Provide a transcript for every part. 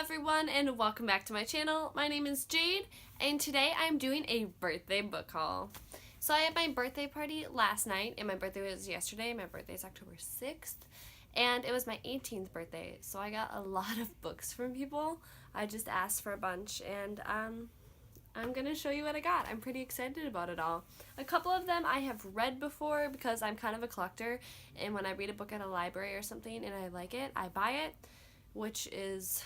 everyone and welcome back to my channel. My name is Jade and today I'm doing a birthday book haul. So I had my birthday party last night and my birthday was yesterday. My birthday is October 6th and it was my 18th birthday. So I got a lot of books from people. I just asked for a bunch and I'm gonna show you what I got. I'm pretty excited about it all. A couple of them I have read before because I'm kind of a collector, and when I read a book at a library or something and I like it, I buy it, which is,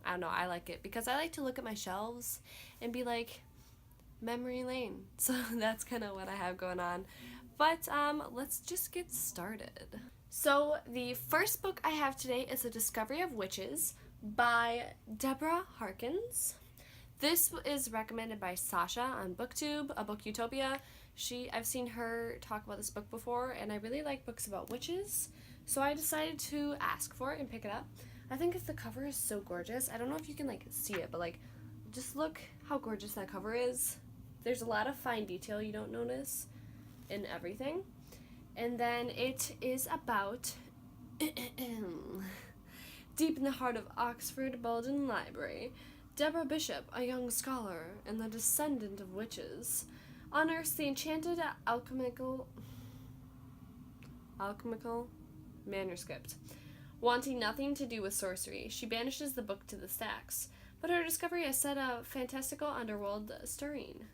I don't know, I like it because I like to look at my shelves and be like, memory lane. So that's kind of what I have going on. But let's just get started. So the first book I have today is The Discovery of Witches by Deborah Harkins. This is recommended by Sasha on BookTube, a Book Utopia. I've seen her talk about this book before, and I really like books about witches, so I decided to ask for it and pick it up. I think the cover is so gorgeous. I don't know if you can see it, but just look how gorgeous that cover is. There's a lot of fine detail you don't notice in everything. And then it is about deep in the heart of Oxford Baldon Library, Deborah Bishop, a young scholar and the descendant of witches, unearths the enchanted alchemical manuscript. Wanting nothing to do with sorcery, she banishes the book to the stacks, but her discovery has set a fantastical underworld stirring.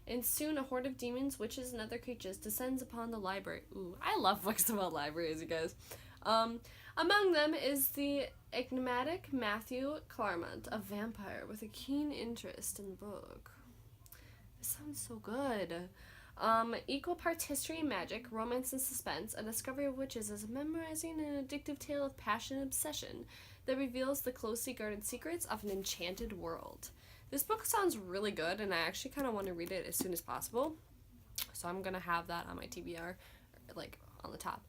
And soon a horde of demons, witches, and other creatures descends upon the library. Ooh, I love books about libraries, you guys. Among them is the enigmatic Matthew Claremont, a vampire with a keen interest in the book. This sounds so good. Equal parts history and magic, romance and suspense, A Discovery of Witches is a memorizing and addictive tale of passion and obsession that reveals the closely guarded secrets of an enchanted world. This book sounds really good, and I actually kind of want to read it as soon as possible. So I'm going to have that on my TBR, on the top.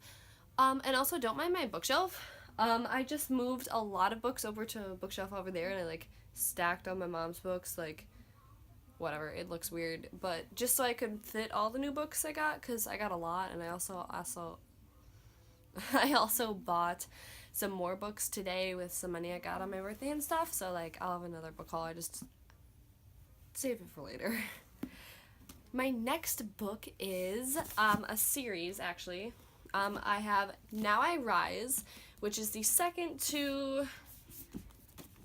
And also, don't mind my bookshelf. I just moved a lot of books over to a bookshelf over there, and I, stacked on my mom's books, whatever, it looks weird, but just so I could fit all the new books I got, because I got a lot, and I also bought some more books today with some money I got on my birthday and stuff, so, I'll have another book haul. I just save it for later. My next book is, a series, actually. I have Now I Rise, which is the second to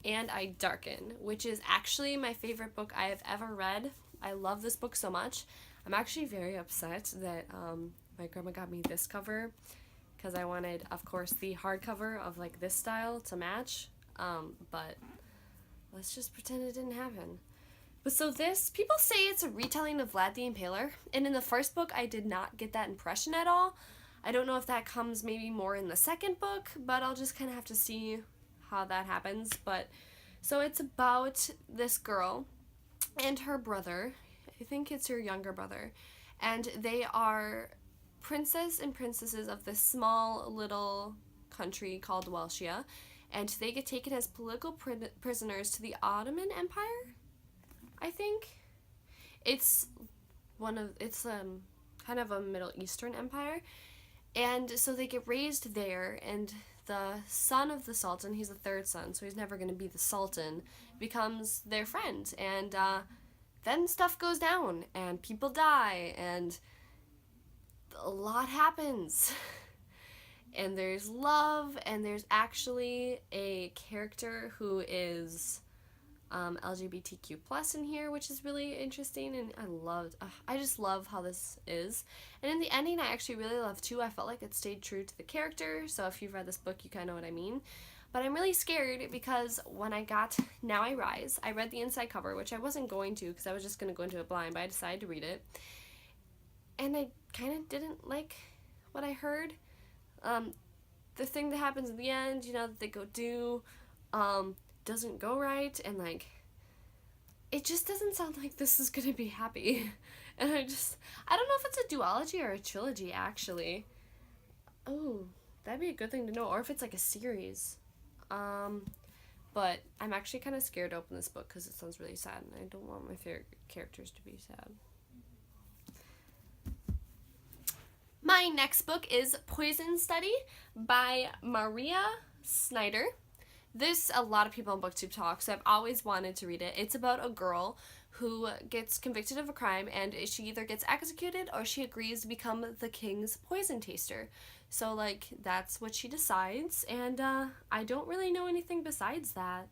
And I Darken, which is actually my favorite book I have ever read. I love this book so much. I'm actually very upset that my grandma got me this cover because I wanted, of course, the hardcover of this style to match, but let's just pretend it didn't happen. But so people say it's a retelling of Vlad the Impaler, and in the first book I did not get that impression at all. I don't know if that comes maybe more in the second book, but I'll just kind of have to see how that happens. But so it's about this girl and her brother. I think it's her younger brother, and they are princess and princesses of this small little country called Welshia, and they get taken as political prisoners to the Ottoman Empire. I think it's kind of a Middle Eastern empire. And so they get raised there, and the son of the Sultan, he's the third son, so he's never going to be the Sultan, becomes their friend. And then stuff goes down, and people die, and a lot happens. And there's love, and there's actually a character who is LGBTQ plus in here, which is really interesting, and I just love how this is. And in the ending, I actually really love too. I felt like it stayed true to the character, so if you've read this book, you kind of know what I mean. But I'm really scared because when I got Now I Rise, I read the inside cover, which I wasn't going to because I was just going to go into it blind, but I decided to read it. And I kind of didn't like what I heard. The thing that happens at the end, that they go do, doesn't go right, and it just doesn't sound like this is gonna be happy. And I don't know if it's a duology or a trilogy, actually. Oh, that'd be a good thing to know, or if it's a series. But I'm actually kind of scared to open this book because it sounds really sad, and I don't want my favorite characters to be sad. My next book is Poison Study by Maria Snyder. This, a lot of people on BookTube talk, so I've always wanted to read it. It's about a girl who gets convicted of a crime, and she either gets executed or she agrees to become the king's poison taster. So, like, that's what she decides, and I don't really know anything besides that.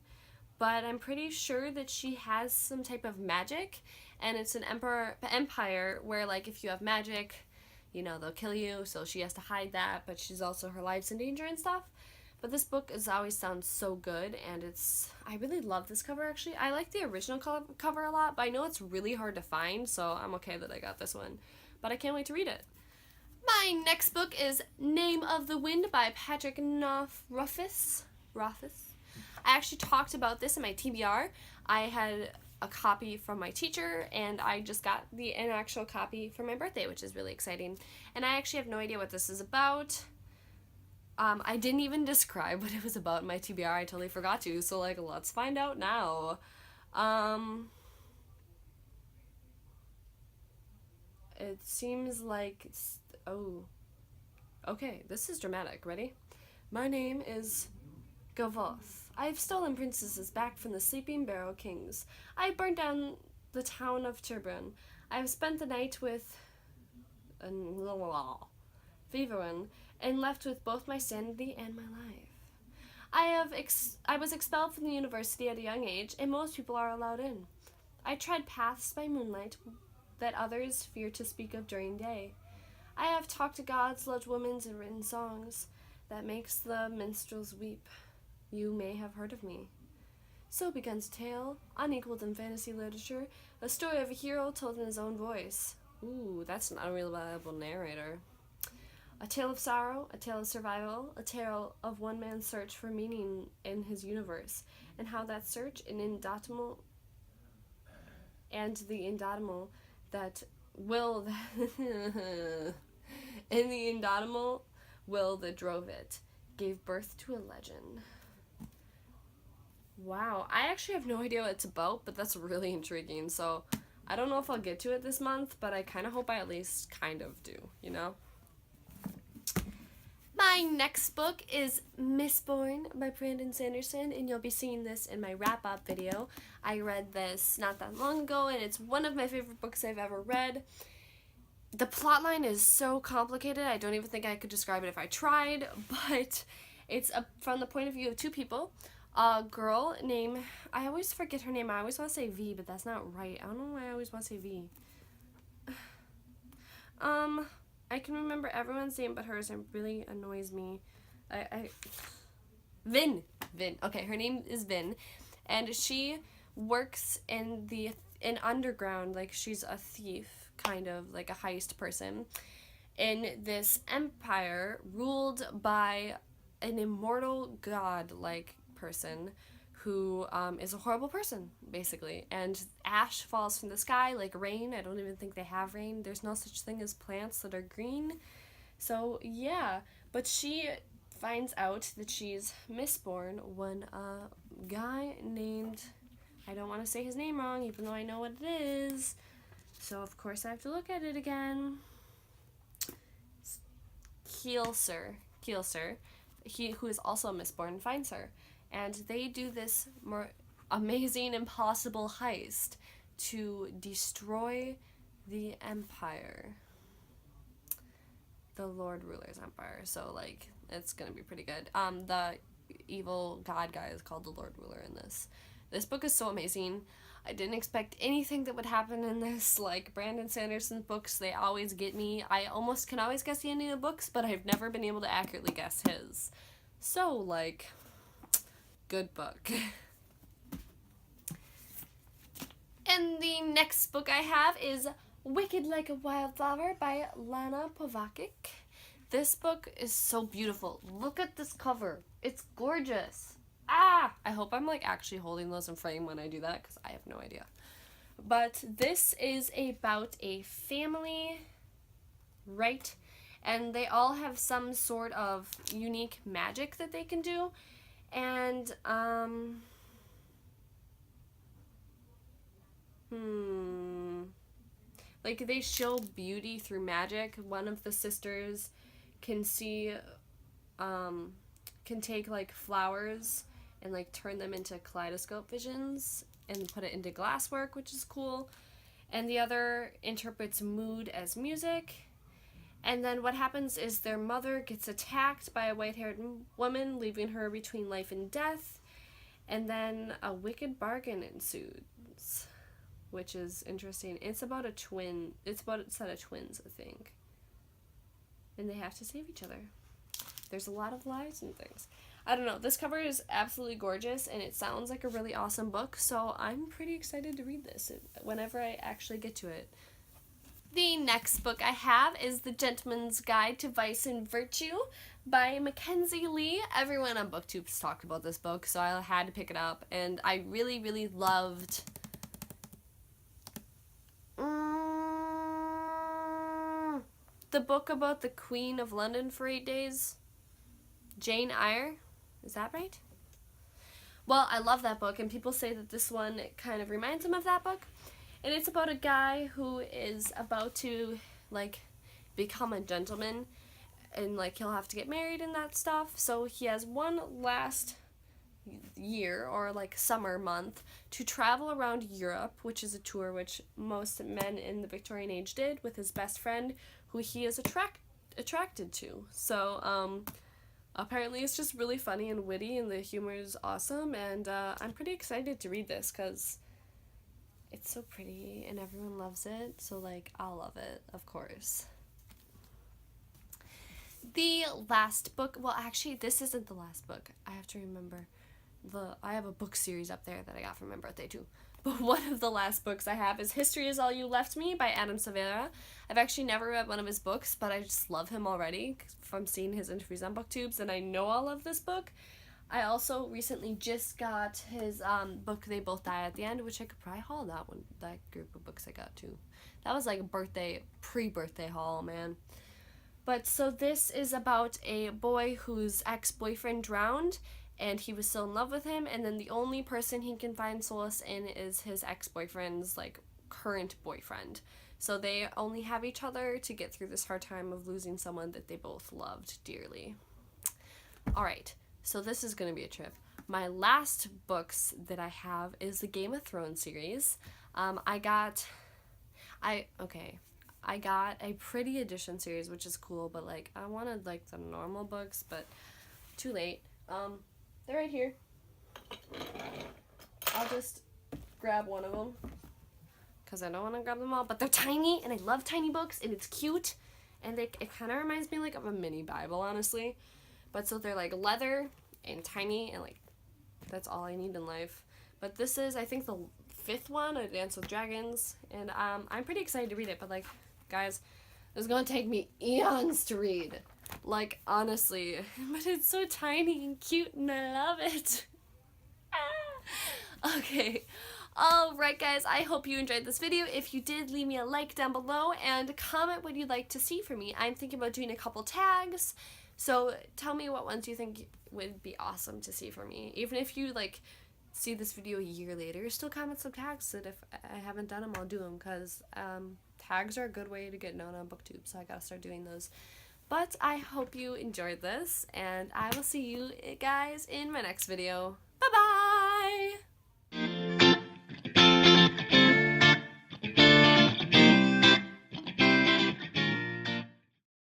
But I'm pretty sure that she has some type of magic, and it's an empire where, like, if you have magic, you know, they'll kill you, so she has to hide that, but she's also, her life's in danger and stuff. But this book is always sounds so good, and I really love this cover, actually. I like the original cover a lot, but I know it's really hard to find, so I'm okay that I got this one. But I can't wait to read it. My next book is Name of the Wind by Patrick Rothfuss. I actually talked about this in my TBR. I had a copy from my teacher, and I just got an actual copy for my birthday, which is really exciting. And I actually have no idea what this is about. I didn't even describe what it was about in my TBR. I totally forgot to, so, like, let's find out now. It seems like, oh, okay, this is dramatic. Ready? My name is Gavoth. I have stolen princesses back from the Sleeping Barrow Kings. I have burned down the town of Turbin. I have spent the night with Vivarin, and left with both my sanity and my life. I was expelled from the university at a young age, and most people are allowed in. I tread paths by moonlight that others fear to speak of during day. I have talked to gods, loved women, and written songs that makes the minstrels weep. You may have heard of me. So begins a tale, unequaled in fantasy literature, a story of a hero told in his own voice. Ooh, that's an unreliable narrator. A tale of sorrow, a tale of survival, a tale of one man's search for meaning in his universe, and how that search the indomitable that will and the indomitable will that drove it gave birth to a legend. Wow, I actually have no idea what it's about, but that's really intriguing. So I don't know if I'll get to it this month, but I kind of hope I at least kind of do, you know? My next book is Bowen by Brandon Sanderson, and you'll be seeing this in my wrap-up video. I read this not that long ago, and it's one of my favorite books I've ever read. The plotline is so complicated, I don't even think I could describe it if I tried, but it's from the point of view of two people. A girl named, I always forget her name, I always want to say V, but that's not right. I don't know why I always want to say V. I can remember everyone's name but hers, and it really annoys me. Vin. Okay, her name is Vin, and she works in underground, like she's a thief, kind of like a heist person, in this empire ruled by an immortal god-like person who is a horrible person, basically. And ash falls from the sky like rain. I don't even think they have rain. There's no such thing as plants that are green. So, yeah. But she finds out that she's misborn when a guy named, I don't want to say his name wrong, even though I know what it is. So, of course, I have to look at it again. Keelser, who is also misborn, finds her. And they do this more amazing, impossible heist to destroy the empire. The Lord Ruler's empire. So, like, it's gonna be pretty good. The evil god guy is called the Lord Ruler in this. This book is so amazing. I didn't expect anything that would happen in this. Like, Brandon Sanderson's books, they always get me. I can always guess the ending of books, but I've never been able to accurately guess his. So, like, good book. And the next book I have is Wicked Like a Wildflower by Lana Povakic. This book is so beautiful. Look at this cover. It's gorgeous. I hope I'm like actually holding those in frame when I do that, because I have no idea. But this is about a family, right? And they all have some sort of unique magic that they can do. And, like, they show beauty through magic. One of the sisters can see, can take, like, flowers and like turn them into kaleidoscope visions and put it into glasswork, which is cool. And the other interprets mood as music. And then what happens is their mother gets attacked by a white-haired woman, leaving her between life and death. And then a wicked bargain ensues, which is interesting. It's about a set of twins, I think. And they have to save each other. There's a lot of lies and things. I don't know. This cover is absolutely gorgeous, and it sounds like a really awesome book, so I'm pretty excited to read this whenever I actually get to it. The next book I have is The Gentleman's Guide to Vice and Virtue by Mackenzie Lee. Everyone on BookTube's talked about this book, so I had to pick it up, and I really, really loved the book about the Queen of London for 8 days. Jane Eyre. Is that right? Well, I love that book, and people say that this one kind of reminds them of that book. And it's about a guy who is about to, like, become a gentleman, and, like, he'll have to get married and that stuff. So he has one last year, or, like, summer month, to travel around Europe, which is a tour which most men in the Victorian age did, with his best friend, who he is attracted to. So, apparently it's just really funny and witty, and the humor is awesome, and I'm pretty excited to read this, because it's so pretty, and everyone loves it, so, like, I'll love it, of course. The last book, well, actually, this isn't the last book. I have to remember. I have a book series up there that I got for my birthday, too. But one of the last books I have is History Is All You Left Me by Adam Silvera. I've actually never read one of his books, but I just love him already from seeing his interviews on BookTubes, and I know I'll love this book. I also recently just got his book, They Both Die at the End, which I could probably haul that group of books I got too. That was like a pre-birthday haul, man. But so this is about a boy whose ex-boyfriend drowned, and he was still in love with him, and then the only person he can find solace in is his ex-boyfriend's, like, current boyfriend. So they only have each other to get through this hard time of losing someone that they both loved dearly. Alright. So this is going to be a trip. My last books that I have is the Game of Thrones series. I got a Pretty Edition series, which is cool, but, like, I wanted, like, the normal books, but too late. They're right here. I'll just grab one of them, because I don't want to grab them all, but they're tiny, and I love tiny books, and it's cute, and it kind of reminds me, like, of a mini Bible, honestly. But so they're, like, leather and tiny, and, like, that's all I need in life. But this is, I think, the 5th one, A Dance with Dragons, and I'm pretty excited to read it, but, like, guys, it's gonna take me eons to read. Like, honestly. But it's so tiny and cute, and I love it. Okay. Alright, guys, I hope you enjoyed this video. If you did, leave me a like down below, and comment what you'd like to see from me. I'm thinking about doing a couple tags, so tell me what ones you think would be awesome to see from me. Even if you, like, see this video a year later, still comment some tags that if I haven't done them, I'll do them, because tags are a good way to get known on BookTube, so I gotta start doing those. But I hope you enjoyed this, and I will see you guys in my next video. Bye-bye!